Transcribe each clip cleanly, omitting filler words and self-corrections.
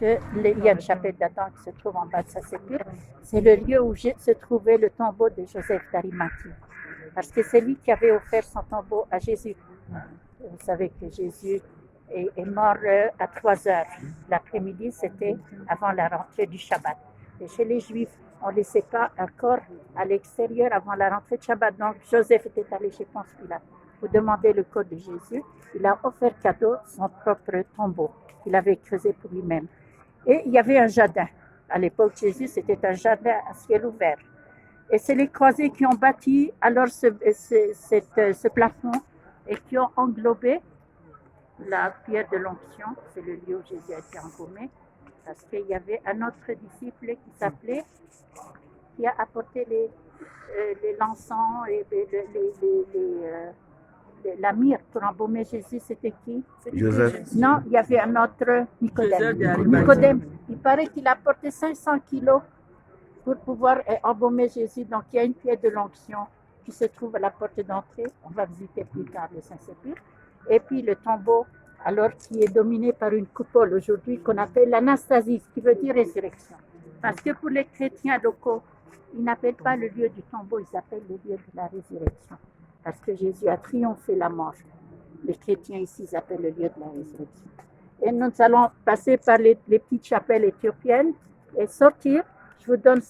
qu'il y a une chapelle d'Adam qui se trouve en bas de sa sépulture. C'est le lieu où se trouvait le tombeau de Joseph d'Arimathie. Parce que c'est lui qui avait offert son tombeau à Jésus. Vous savez que Jésus est mort à 3 heures. L'après-midi, c'était avant la rentrée du Shabbat. Et chez les Juifs, on ne laissait pas un corps à l'extérieur avant la rentrée de Shabbat. Donc, Joseph était allé chez Ponce Pilate pour demander le corps de Jésus. Il a offert cadeau son propre tombeau qu'il avait creusé pour lui-même. Et il y avait un jardin. À l'époque, Jésus, c'était un jardin à ciel ouvert. Et c'est les croisés qui ont bâti alors ce plafond et qui ont englobé la pierre de l'onction. C'est le lieu où Jésus a été embaumé. Parce qu'il y avait un autre disciple qui a apporté l'encens et la myrrhe pour embaumer Jésus. C'était qui? Joseph. Non, il y avait un autre, Nicodème. Il paraît qu'il a apporté 500 kilos pour pouvoir embaumer Jésus. Donc il y a une pierre de l'onction qui se trouve à la porte d'entrée. On va visiter plus tard le Saint-Sépulcre. Et puis le tombeau, alors qui est dominé par une coupole aujourd'hui qu'on appelle l'anastasis, qui veut dire résurrection. Parce que pour les chrétiens locaux, ils n'appellent pas le lieu du tombeau, ils appellent le lieu de la résurrection. Parce que Jésus a triomphé la mort. Les chrétiens ici, ils appellent le lieu de la résurrection. Et nous allons passer par les petites chapelles éthiopiennes et sortir. Je vous donne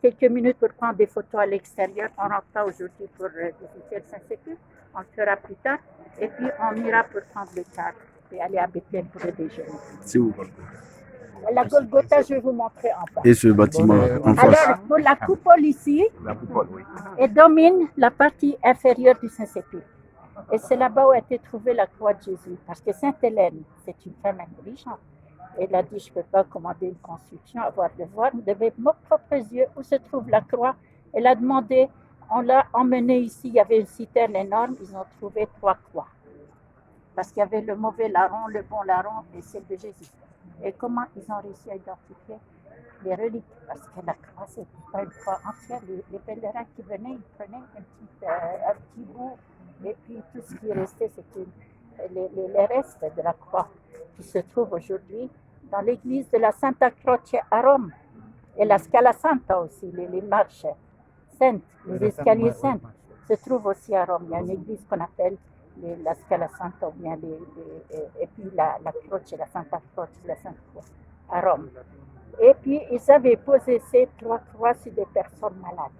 quelques minutes pour prendre des photos à l'extérieur. On rentre pas aujourd'hui pour visiter le Saint-Sépulcre. On le fera plus tard. Et puis, on ira pour prendre le car et aller à Bethléem pour le déjeuner. C'est où? La Golgotha, je vais vous montrer en bas. Et ce bâtiment en face? Alors, pour la coupole ici, elle domine la partie inférieure du Saint-Sépulcre. Et c'est là-bas où a été trouvée la croix de Jésus. Parce que Sainte Hélène, c'est une femme intelligente. Elle a dit, je ne peux pas commander une construction, avoir de voir de mes propres yeux où se trouve la croix. Elle a demandé, on l'a emmenée ici, il y avait une citerne énorme, ils ont trouvé 3 croix. Parce qu'il y avait le mauvais larron, le bon larron et celle de Jésus. Et comment ils ont réussi à identifier les reliques? Parce que la croix, c'est pas une croix entière. Les pèlerins qui venaient, ils prenaient un petit bout, et puis tout ce qui restait, c'était les restes de la croix qui se trouvent aujourd'hui dans l'église de la Santa Croce à Rome. Et la Scala Santa aussi, les marches saintes, les escaliers saints se trouvent aussi à Rome. Il y a une église qu'on appelle la Scala Santa, ou bien et puis la Croce, la Santa Croce, la Sainte Croix à Rome. Et puis ils avaient posé ces 3 croix sur des personnes malades.